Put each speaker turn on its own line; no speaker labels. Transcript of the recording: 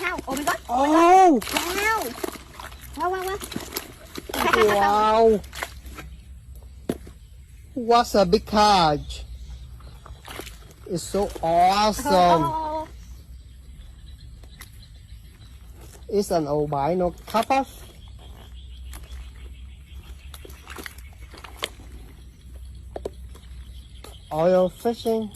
how? Oh my god.
Oh!
Wow.
Wow! What's a big catch? It's so awesome. It's an albino kappa. Oil fishing.